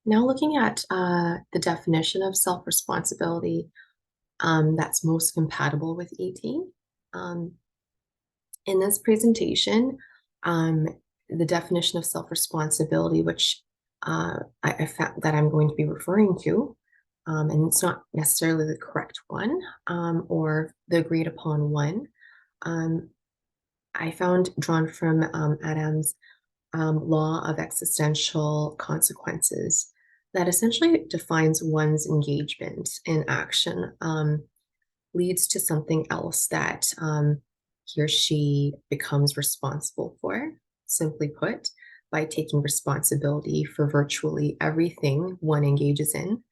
Now looking at the definition of self-responsibility that's most compatible with 18. Um, in this presentation, um, the definition of self-responsibility, which I found that I'm going to be referring to, and it's not necessarily the correct one or the agreed upon one, um, I found drawn from Adam's law of existential consequences that essentially defines one's engagement in action, leads to something else that he or she becomes responsible for, simply put, by taking responsibility for virtually everything one engages in.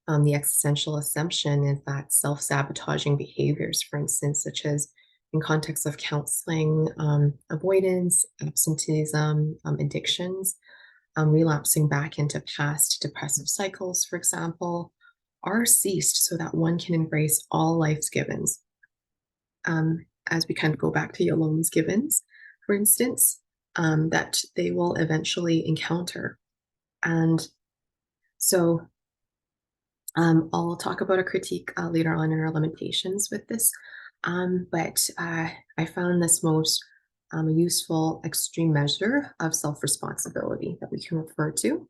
The existential assumption is that self-sabotaging behaviors, for instance, such as in context of counseling, avoidance, absenteeism, addictions, relapsing back into past depressive cycles, for example, are ceased so that one can embrace all life's givens. As we kind of go back to Yalom's givens, for instance, that they will eventually encounter. And so I'll talk about a critique later on in our limitations with this, but I found this most useful extreme measure of self-responsibility that we can refer to.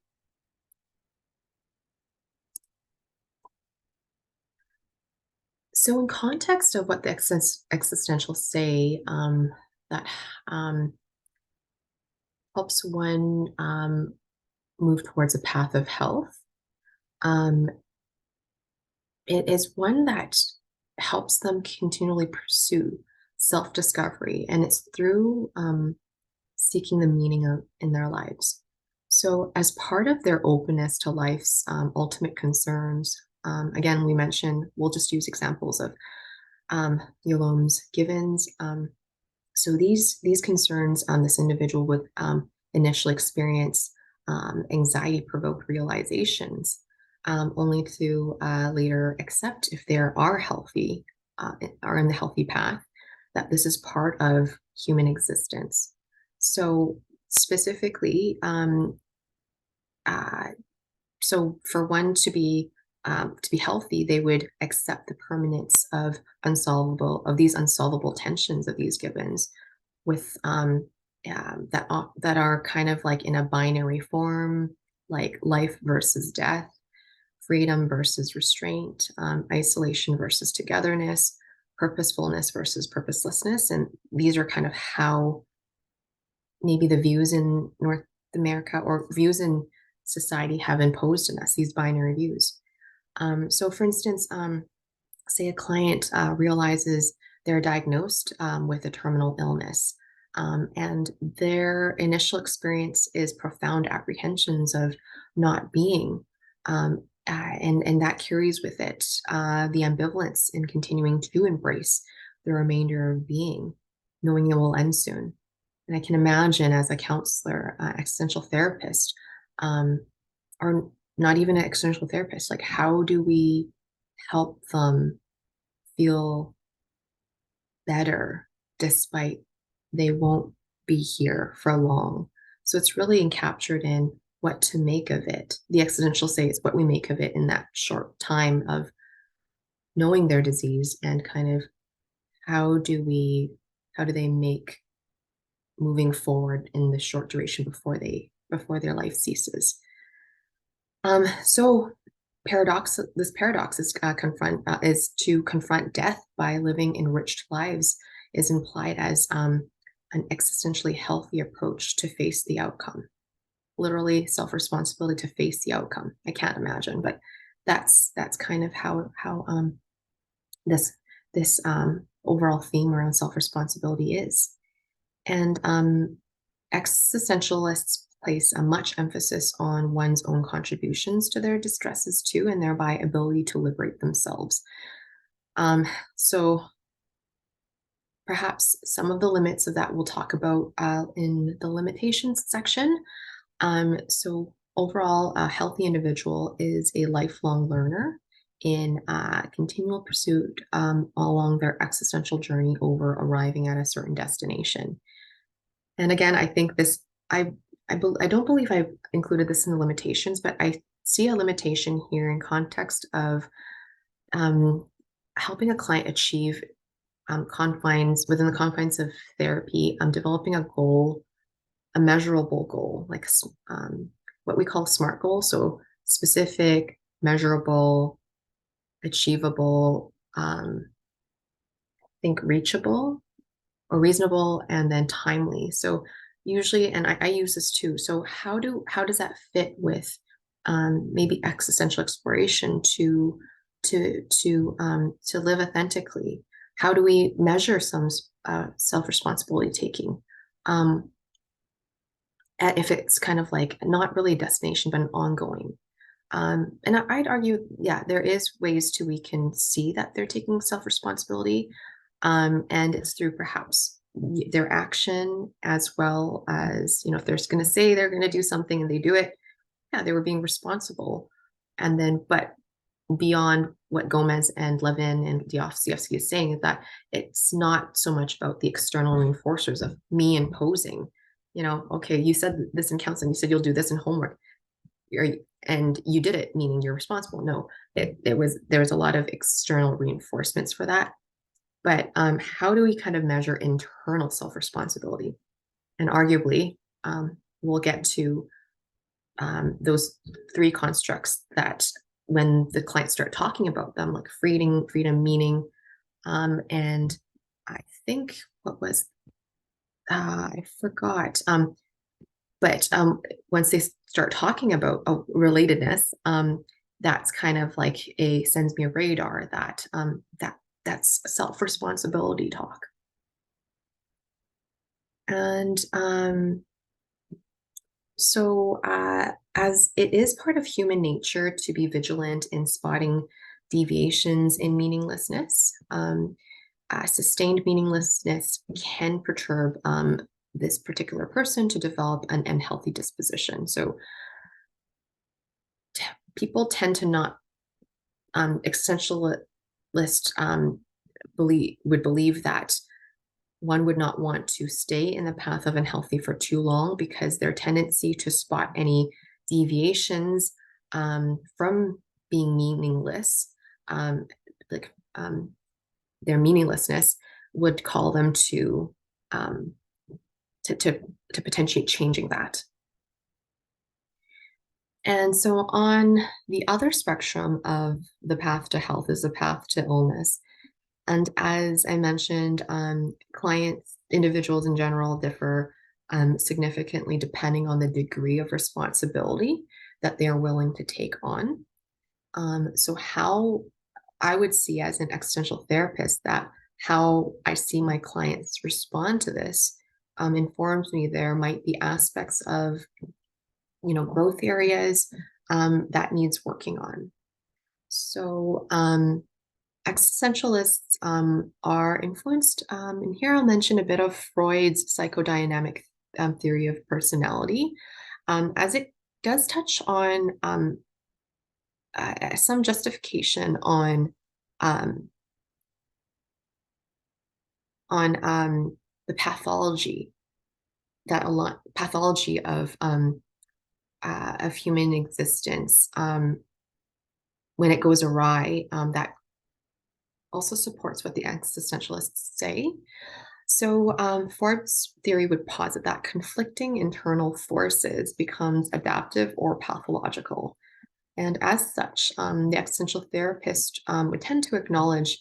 So in context of what the existentials say, that helps one move towards a path of health, um, it is one that helps them continually pursue self-discovery, and it's through seeking the meaning of in their lives. So as part of their openness to life's ultimate concerns, again, we mentioned, we'll just use examples of Yalom's givens. So these concerns, this individual would initially experience anxiety-provoked realizations, only to later accept, if they are healthy, are in the healthy path, that this is part of human existence. So specifically, so for one to be healthy, they would accept the permanence of these unsolvable tensions of these givens, with that are kind of like in a binary form, like life versus death, freedom versus restraint, isolation versus togetherness, purposefulness versus purposelessness, and these are kind of how maybe the views in North America or views in society have imposed on us, these binary views. So for instance, say a client realizes they're diagnosed with a terminal illness, and their initial experience is profound apprehensions of not being, and that carries with it the ambivalence in continuing to embrace the remainder of being, knowing it will end soon. And I can imagine, as a counselor, existential therapist, or not even an existential therapist, like, how do we help them feel better despite they won't be here for long? So it's really encaptured in what to make of it. The existential say it's what we make of it in that short time of knowing their disease, and kind of how do they make moving forward in the short duration before their life ceases. So this paradox is to confront death by living enriched lives, is implied as an existentially healthy approach to face the outcome. Literally self-responsibility to face the outcome. I can't imagine, but that's kind of how this overall theme around self-responsibility is. And existentialists place a much emphasis on one's own contributions to their distresses too, and thereby ability to liberate themselves. So perhaps some of the limits of that we'll talk about in the limitations section. So overall, a healthy individual is a lifelong learner in continual pursuit along their existential journey over arriving at a certain destination. And again, I think I I don't believe I've included this in the limitations, but I see a limitation here in context of um, helping a client achieve confines within the confines of therapy, developing a goal, a measurable goal, like what we call SMART goals. So specific, measurable, achievable, think reachable or reasonable, and then timely. So usually, and I use this too. So how does that fit with maybe existential exploration to live authentically? How do we measure some self-responsibility taking? Um, if it's kind of like not really a destination, but an ongoing. And I'd argue, yeah, there is ways to we can see that they're taking self-responsibility, and it's through perhaps their action as well as, you know, if they're going to say they're going to do something and they do it, yeah, they were being responsible. And then, but beyond what Gomez and Levin and Dostoevsky is saying is that it's not so much about the external reinforcers of me imposing, you know, okay, you said this in counseling, you said you'll do this in homework, and you did it, meaning you're responsible. No, there was a lot of external reinforcements for that. But how do we kind of measure internal self-responsibility? And arguably, we'll get to those three constructs that when the clients start talking about them, like freedom, meaning, and I think what was I forgot. But once they start talking about relatedness, that's kind of like a sends me a radar that that's self responsibility talk, and so as it is part of human nature to be vigilant in spotting deviations in meaninglessness. Sustained meaninglessness can perturb this particular person to develop an unhealthy disposition. So people tend to not existentialist would believe that one would not want to stay in the path of unhealthy for too long because their tendency to spot any deviations from being meaningless, um, like their meaninglessness, would call them um, to potentiate changing that. And so on the other spectrum of the path to health is the path to illness. And as I mentioned, clients, individuals in general differ significantly depending on the degree of responsibility that they are willing to take on. So how I would see as an existential therapist that how I see my clients respond to this informs me there might be aspects of, you know, growth areas that needs working on. So existentialists are influenced, and here I'll mention a bit of Freud's psychodynamic theory of personality, as it does touch on some justification um, on the pathology that a lot pathology of human existence when it goes awry. That also supports what the existentialists say. So Forbes' theory would posit that conflicting internal forces becomes adaptive or pathological. And as such, the existential therapist would tend to acknowledge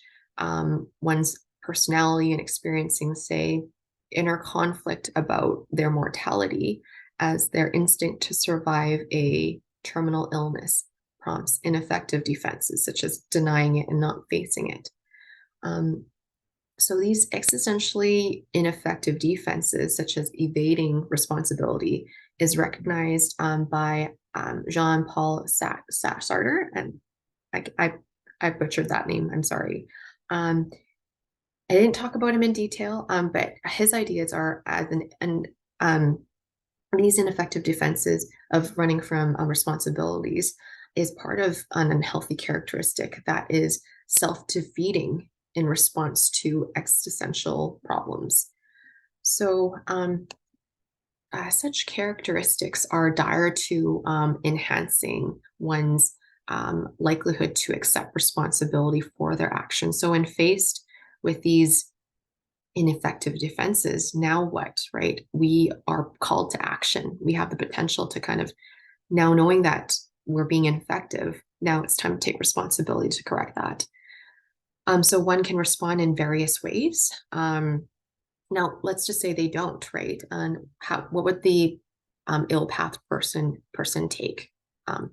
one's personality and experiencing, say, inner conflict about their mortality as their instinct to survive a terminal illness prompts ineffective defenses, such as denying it and not facing it. Um, so these existentially ineffective defenses, such as evading responsibility, is recognized by Jean-Paul Sartre, and I butchered that name. I'm sorry. I didn't talk about him in detail, but his ideas are as um, these ineffective defenses of running from responsibilities is part of an unhealthy characteristic that is self-defeating in response to existential problems. So such characteristics are dire to enhancing one's likelihood to accept responsibility for their actions. So, when faced with these ineffective defenses, now what, right? We are called to action. We have the potential to kind of, now knowing that we're being ineffective, now it's time to take responsibility to correct that. So one can respond in various ways. Now, let's just say they don't, right? And what would the ill-path person take? Um,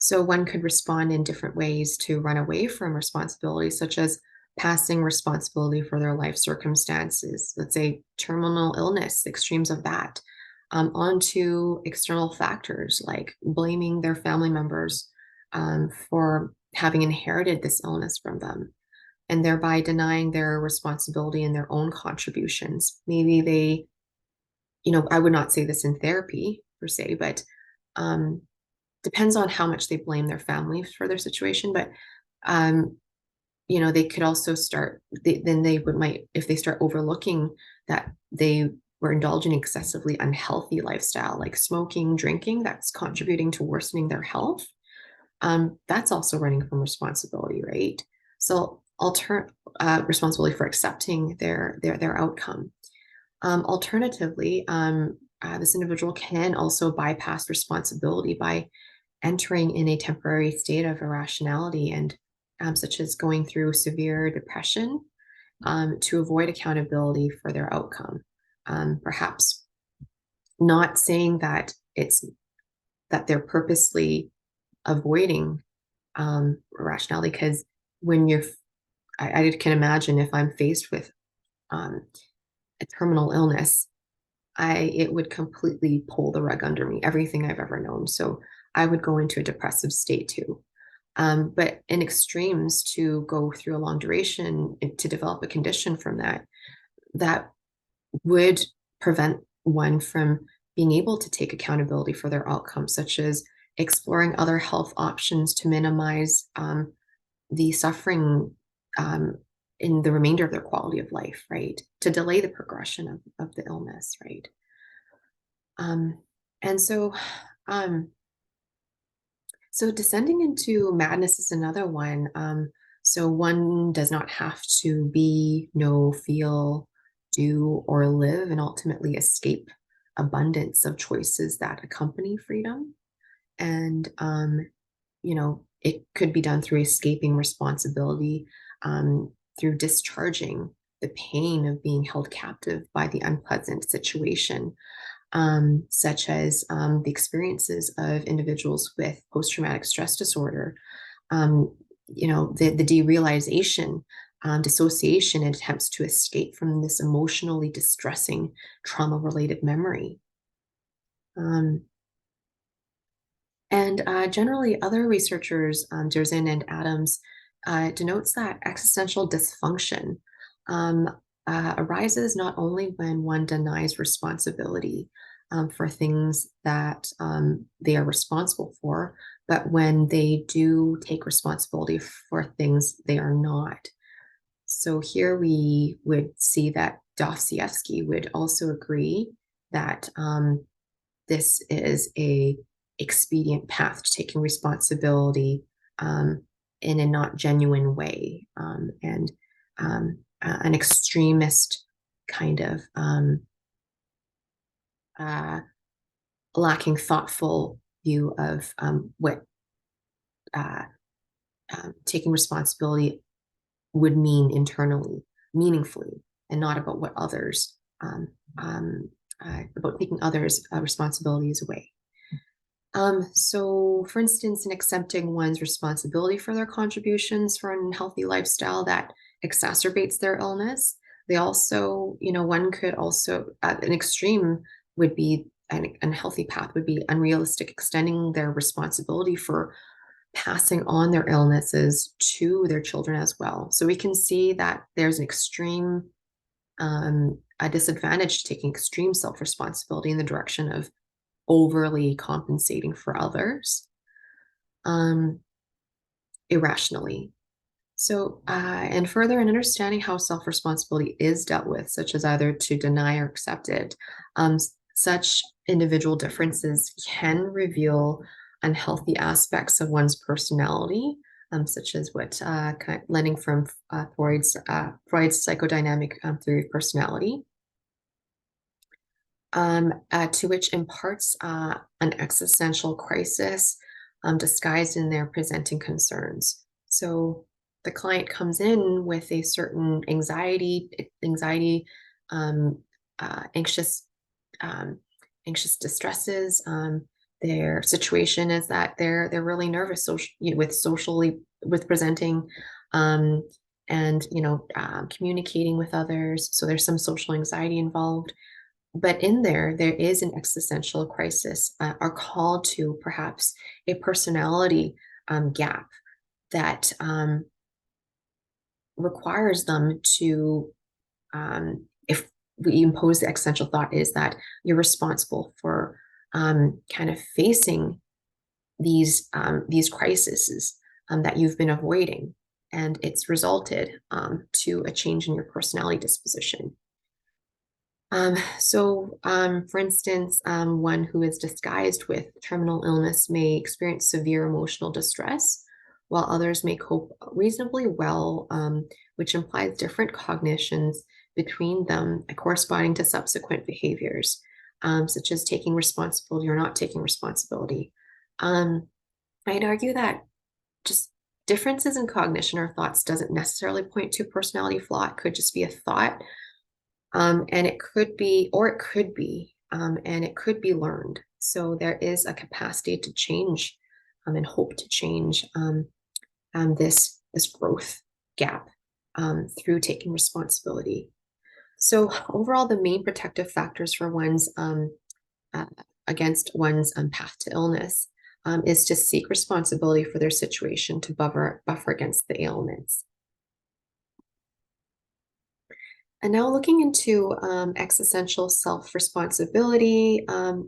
so one could respond in different ways to run away from responsibility, such as passing responsibility for their life circumstances, let's say terminal illness, extremes of that, onto external factors like blaming their family members for having inherited this illness from them, and thereby denying their responsibility and their own contributions. Maybe they, I would not say this in therapy per se, but um, depends on how much they blame their family for their situation. But um, they could also start. Then they would might if they start overlooking that they were indulging in excessively unhealthy lifestyle, like smoking, drinking, that's contributing to worsening their health. That's also running from responsibility, right? So responsibility for accepting their outcome. Alternatively, this individual can also bypass responsibility by entering in a temporary state of irrationality, and such as going through severe depression to avoid accountability for their outcome. Perhaps not saying that they're purposely avoiding rationality, because when I can imagine if I'm faced with um, a terminal illness, it would completely pull the rug under me, everything I've ever known. So I would go into a depressive state too. But in extremes, to go through a long duration to develop a condition from that would prevent one from being able to take accountability for their outcomes, such as exploring other health options to minimize the suffering in the remainder of their quality of life, right? To delay the progression of the illness, right? Um, and so, um, so descending into madness is another one. So one does not have to be, know, feel, do, or live and ultimately escape abundance of choices that accompany freedom. And it could be done through escaping responsibility, through discharging the pain of being held captive by the unpleasant situation, such as the experiences of individuals with post-traumatic stress disorder, the derealization, dissociation, and attempts to escape from this emotionally distressing trauma-related memory. And generally, other researchers, Dasein and Adams, denotes that existential dysfunction um, arises not only when one denies responsibility for things that they are responsible for, but when they do take responsibility for things they are not. So here we would see that Dostoevsky would also agree that this is a expedient path to taking responsibility in a not genuine way, and an extremist kind of uh, lacking thoughtful view of what uh, taking responsibility would mean internally, meaningfully, and not about what others about taking others' responsibilities away. So, for instance, in accepting one's responsibility for their contributions for an unhealthy lifestyle that exacerbates their illness, they also, one could also, an extreme would be an unhealthy path would be unrealistic, extending their responsibility for passing on their illnesses to their children as well. So we can see that there's an extreme, a disadvantage to taking extreme self-responsibility in the direction of overly compensating for others um, irrationally. So, and further in understanding how self responsibility is dealt with, such as either to deny or accept it, such individual differences can reveal unhealthy aspects of one's personality, such as what lending from Freud's psychodynamic theory of personality, to which imparts an existential crisis disguised in their presenting concerns. So the client comes in with a certain anxiety, um, anxious, anxious distresses. Their situation is that they're really nervous with presenting, um, and communicating with others. So there's some social anxiety involved. But in there is an existential crisis, or call to perhaps a personality gap that requires them to, if we impose the existential thought, is that you're responsible for kind of facing these crises that you've been avoiding, and it's resulted to a change in your personality disposition. For instance, one who is disguised with terminal illness may experience severe emotional distress, while others may cope reasonably well, which implies different cognitions between them corresponding to subsequent behaviors, such as taking responsibility or not taking responsibility. I'd argue that just differences in cognition or thoughts doesn't necessarily point to personality flaw. It could just be a thought, and it could be, or it could be, and it could be learned. So there is a capacity to change, and hope to change this growth gap through taking responsibility. So overall, the main protective factors for one's uh, against one's path to illness is to seek responsibility for their situation to buffer against the ailments. And now looking into existential self-responsibility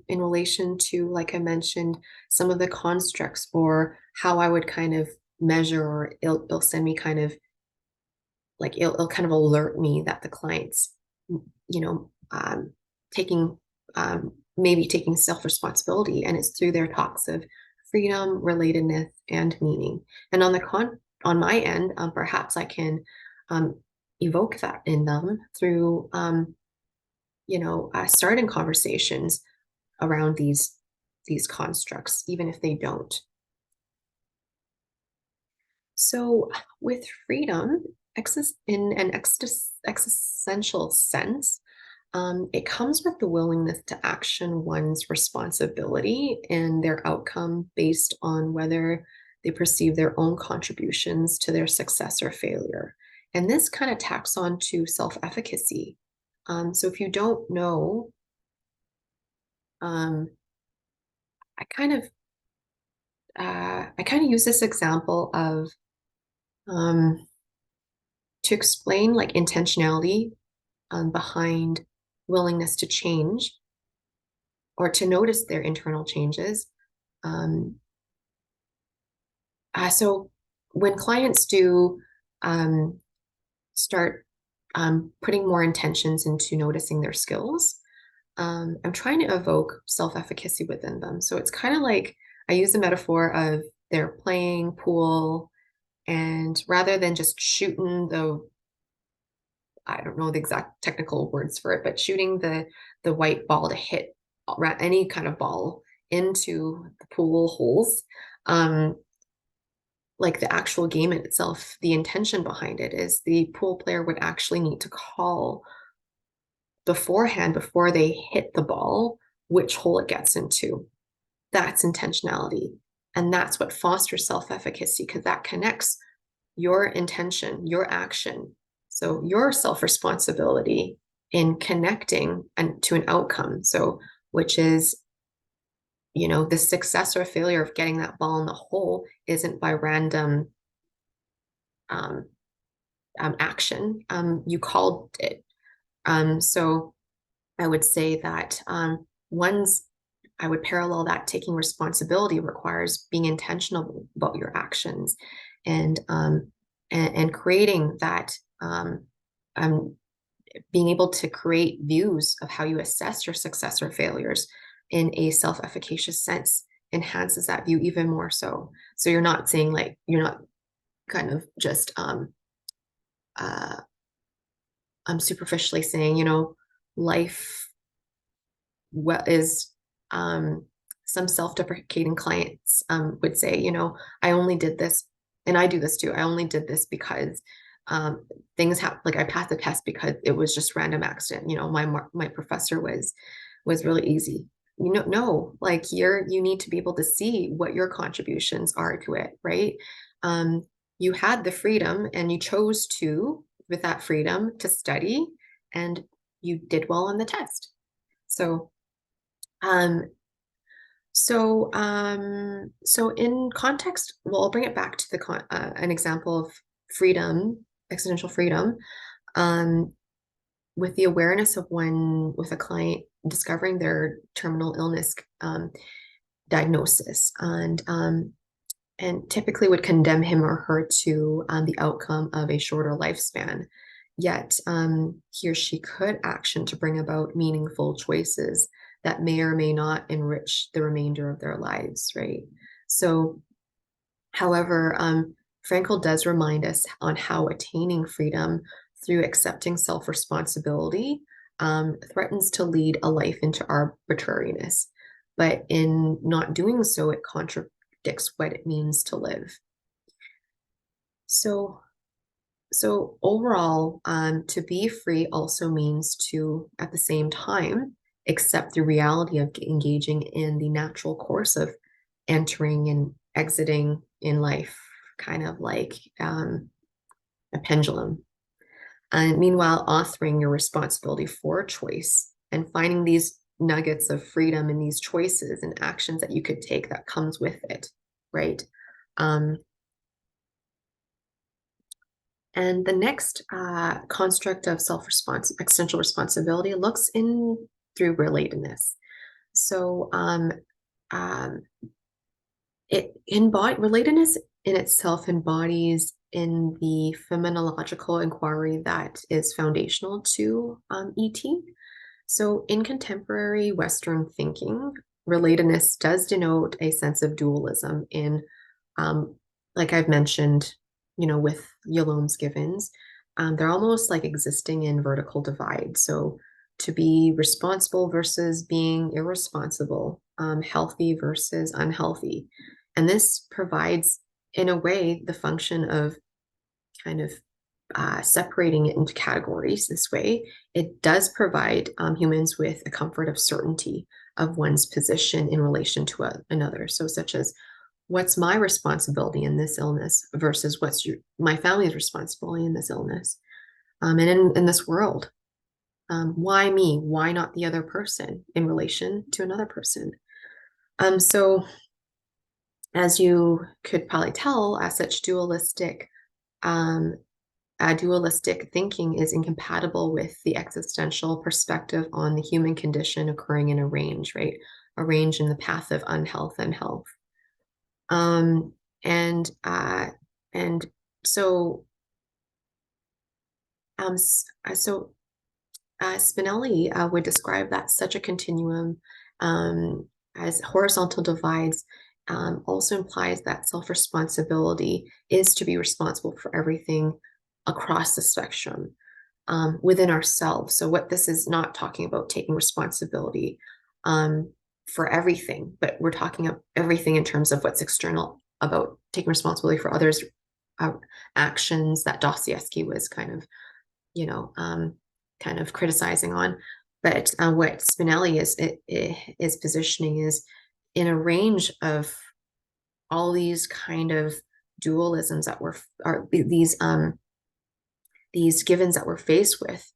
in relation to, like I mentioned, some of the constructs, or how I would kind of measure, or it'll send me kind of like, it'll kind of alert me that the client's, taking, maybe taking self-responsibility, and it's through their talks of freedom, relatedness, and meaning. And on my end, perhaps I can um, evoke that in them through starting conversations around these constructs, even if they don't. So with freedom, in an existential sense, it comes with the willingness to action one's responsibility and their outcome based on whether they perceive their own contributions to their success or failure. And this kind of tacks on to self-efficacy. So if you don't know, um, I kind of use this example of to explain like intentionality behind willingness to change, or to notice their internal changes. Um, so when clients do start putting more intentions into noticing their skills, I'm trying to evoke self-efficacy within them. So it's kind of like I use the metaphor of they're playing pool, and rather than just shooting I don't know the exact technical words for it, but shooting the white ball to hit any kind of ball into the pool holes, um, like the actual game in itself, the intention behind it is the pool player would actually need to call beforehand, before they hit the ball, which hole it gets into. That's intentionality. And that's what fosters self-efficacy, because that connects your intention, your action. So your self-responsibility in connecting and to an outcome. So which is, the success or failure of getting that ball in the hole isn't by random um, action. You called it. So I would say that I would parallel that taking responsibility requires being intentional about your actions, and creating that, um, being able to create views of how you assess your success or failures in a self-efficacious sense enhances that view even more so. So you're not saying like, you're not kind of just uh, superficially saying, life what is some self-deprecating clients would say, I only did this, and I do this too. I only did this because things happen. Like I passed the test because it was just random accident. My professor was really easy. No, like you need to be able to see what your contributions are to it, right? Um, you had the freedom, and you chose to, with that freedom, to study, and you did well on the test. So um, so in context, well, I'll bring it back to an example of freedom, existential freedom, um, with the awareness of when, with a client discovering their terminal illness diagnosis, and typically would condemn him or her to the outcome of a shorter lifespan. Yet he or she could action to bring about meaningful choices that may or may not enrich the remainder of their lives, right? So, however, Frankl does remind us on how attaining freedom through accepting self-responsibility threatens to lead a life into arbitrariness. But in not doing so, it contradicts what it means to live. So, so overall, to be free also means to, at the same time, accept the reality of engaging in the natural course of entering and exiting in life, kind of like a pendulum. And meanwhile, authoring your responsibility for choice and finding these nuggets of freedom in these choices and actions that you could take that comes with it, right? Um, And the next construct of existential responsibility looks in through relatedness. So um, relatedness in itself embodies in the phenomenological inquiry that is foundational to ET. So in contemporary Western thinking, relatedness does denote a sense of dualism in um, like I've mentioned, with Yalom's givens, they're almost like existing in vertical divide. So to be responsible versus being irresponsible, healthy versus unhealthy. And this provides, in a way, the function of kind of separating it into categories this way. It does provide humans with a comfort of certainty of one's position in relation to another. So, such as, what's my responsibility in this illness versus what's my family's responsibility in this illness, and in this world. Why me? Why not the other person in relation to another person? So, as you could probably tell, as such, um, dualistic thinking is incompatible with the existential perspective on the human condition occurring in a range, right? A range in the path of unhealth and health. Um, and uh, and so um, so Spinelli would describe that such a continuum um, as horizontal divides also implies that self-responsibility is to be responsible for everything across the spectrum within ourselves. So what this is not talking about taking responsibility for everything, but we're talking about everything in terms of what's external, about taking responsibility for others' actions that Dostoevsky was you know, kind of criticizing on. But what Spinelli is positioning is in a range of all these kind of dualisms that are these givens that we're faced with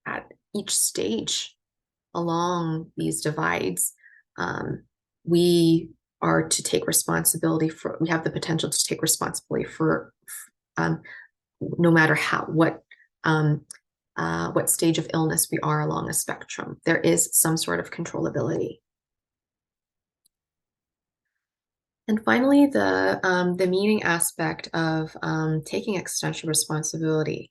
at each stage along these divides. We are to take responsibility for. We have the potential to take responsibility for no matter what stage of illness we are along a spectrum. There is some sort of controllability. And finally, the meaning aspect of taking existential responsibility.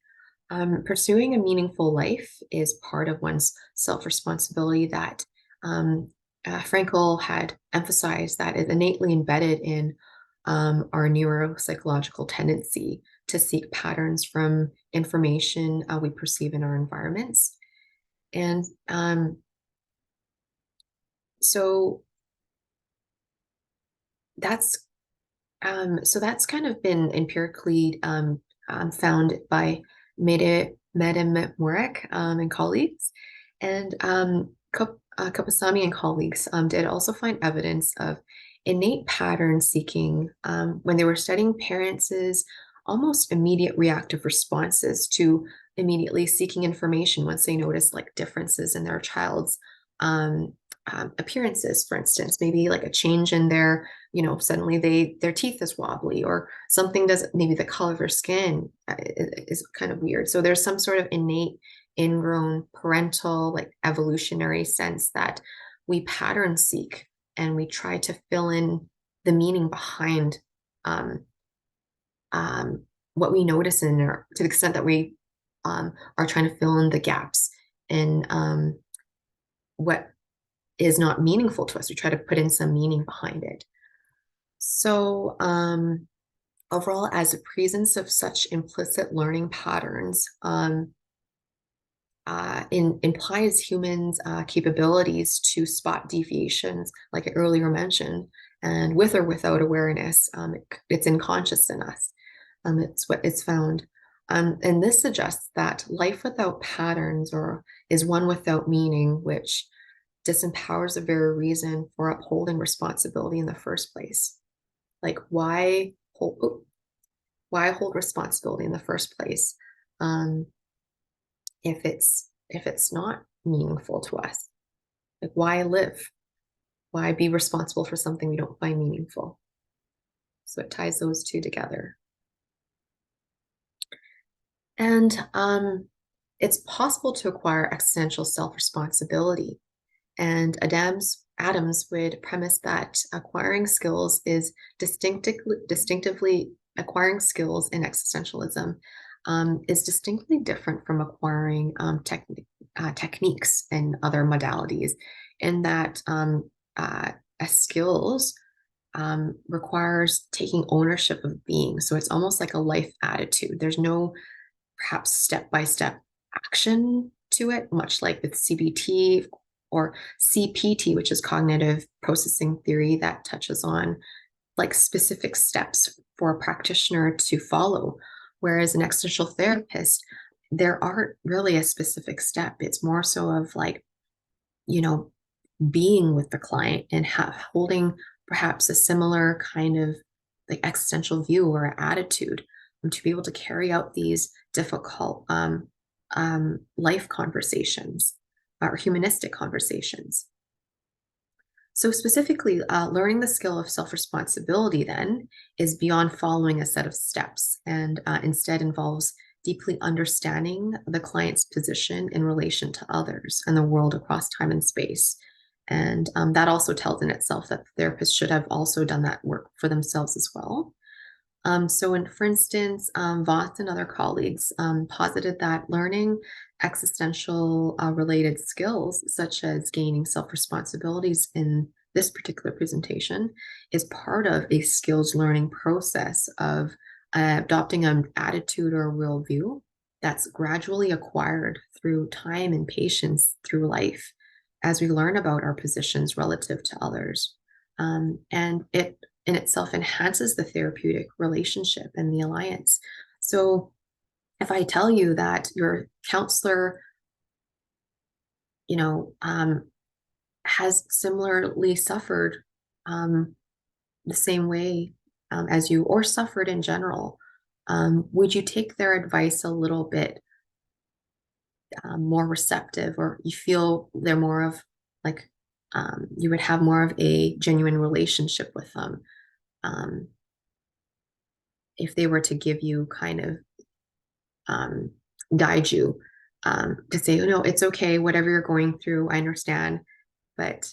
Pursuing a meaningful life is part of one's self-responsibility that Frankel had emphasized that it's innately embedded in our neuropsychological tendency to seek patterns from information we perceive in our environments. And so that's that's kind of been empirically found by Medem and colleagues. And Kapasamy and colleagues did also find evidence of innate pattern seeking when they were studying parents' almost immediate reactive responses to immediately seeking information once they noticed like differences in their child's um, appearances, for instance, maybe like a change in their, suddenly their teeth is wobbly or something does, maybe the color of their skin is kind of weird. So there's some sort of innate ingrown parental like evolutionary sense that we pattern seek and we try to fill in the meaning behind um, um, what we notice in our, to the extent that we are trying to fill in the gaps in what is not meaningful to us. We try to put in some meaning behind it. So overall, as a presence of such implicit learning patterns, implies humans' capabilities to spot deviations, like I earlier mentioned, and with or without awareness, it's unconscious in us. It's what it's found. And this suggests that life without patterns or is one without meaning, which disempowers the very reason for upholding responsibility in the first place. Like why hold responsibility in the first place um, if it's not meaningful to us? Like why live? Why be responsible for something we don't find meaningful? So it ties those two together. And it's possible to acquire existential self-responsibility. And Adams would premise that acquiring skills is distinctively acquiring skills in existentialism is distinctly different from acquiring techniques and other modalities, in that a skills requires taking ownership of being. So it's almost like a life attitude. There's no perhaps step-by-step action to it, much like with CBT or CPT, which is cognitive processing theory that touches on like specific steps for a practitioner to follow. Whereas an existential therapist, there aren't really a specific step. It's more so of like, you know, being with the client and holding perhaps a similar kind of like existential view or attitude to be able to carry out these difficult life conversations or humanistic conversations. So specifically, learning the skill of self-responsibility then is beyond following a set of steps and instead involves deeply understanding the client's position in relation to others and the world across time and space. And that also tells in itself that therapists should have also done that work for themselves as well. For instance, Voss and other colleagues posited that learning existential related skills, such as gaining self responsibilities in this particular presentation, is part of a skills learning process of adopting an attitude or a worldview that's gradually acquired through time and patience through life as we learn about our positions relative to others. And it in itself enhances the therapeutic relationship and the alliance. So if I tell you that your counselor, you know, has similarly suffered the same way as you, or suffered in general, would you take their advice a little bit more receptive, or you feel they're more of like you would have more of a genuine relationship with them um, if they were to give you kind of um, guide you to say, oh no, it's okay, whatever you're going through, I understand, but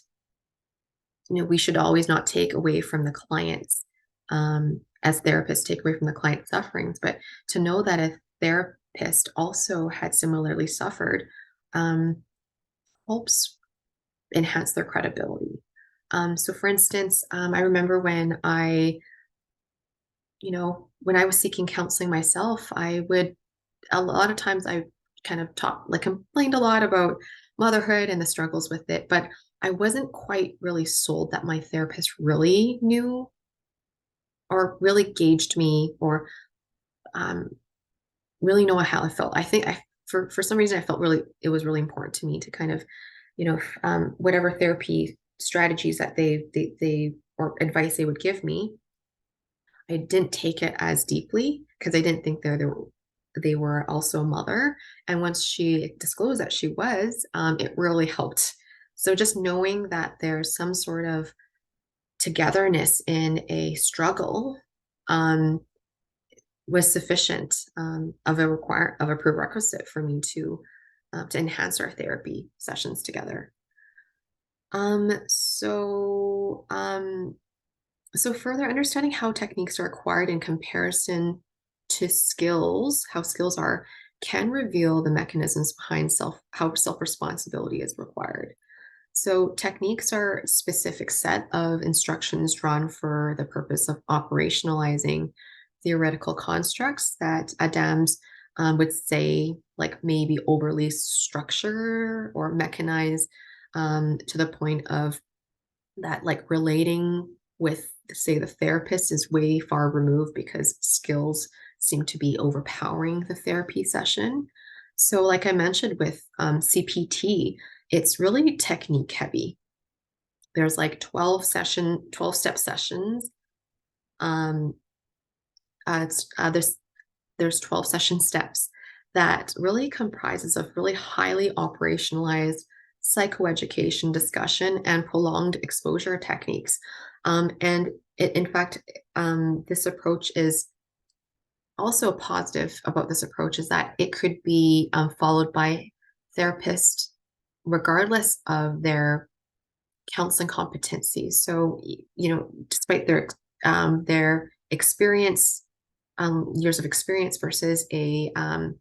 we should always not take away from the clients as therapists take away from the client sufferings, but to know that a therapist also had similarly suffered um, helps enhance their credibility. So for instance, I remember when I was seeking counseling myself, a lot of times I kind of complained a lot about motherhood and the struggles with it, but I wasn't quite really sold that my therapist really knew or really gauged me or um, really know how I felt. I think for some reason I felt it was really important to me to kind of, whatever therapy strategies that they or advice they would give me, I didn't take it as deeply because I didn't think they were also a mother. And once she disclosed that she was, it really helped. So just knowing that there's some sort of togetherness in a struggle um, was sufficient of a prerequisite for me to enhance our therapy sessions together. Um, so um, so further understanding how techniques are acquired in comparison to skills, how skills are, can reveal the mechanisms behind how self-responsibility is required. So techniques are a specific set of instructions drawn for the purpose of operationalizing theoretical constructs that Adams would say like maybe overly structure or mechanize to the point of that like relating with say the therapist is way far removed because skills seem to be overpowering the therapy session. So like I mentioned with CPT, it's really technique heavy. There's like 12 step sessions. um it's there's 12 session steps that really comprises of really highly operationalized psychoeducation discussion and prolonged exposure techniques. And in fact, this approach is also positive about this approach is that it could be followed by therapists regardless of their counseling competencies. So, despite their experience, years of experience versus and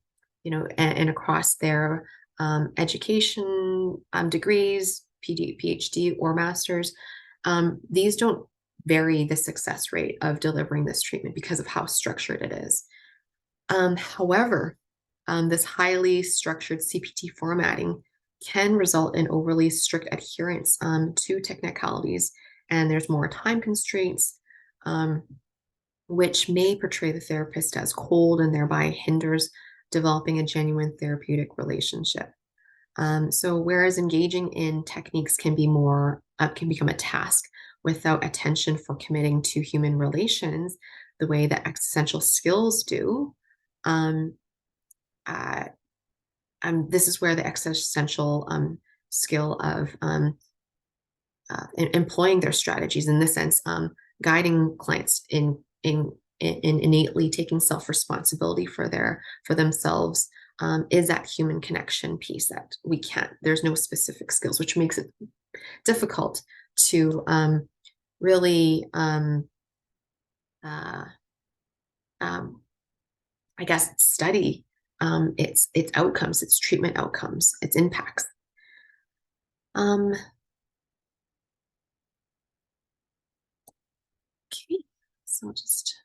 across their education degrees, PhD or master's, these don't vary the success rate of delivering this treatment because of how structured it is. However, this highly structured CPT formatting can result in overly strict adherence to technicalities, and there's more time constraints, which may portray the therapist as cold and thereby hinders developing a genuine therapeutic relationship. So, whereas engaging in techniques can become a task without attention for committing to human relations, the way that existential skills do. Um, uh, this is where the existential skill of employing their strategies in this sense, guiding clients in innately taking self-responsibility for themselves, is that human connection piece that we can't, there's no specific skills, which makes it difficult to really uh, um, I guess study its outcomes, its treatment outcomes, its impacts. Um, okay, so I'll just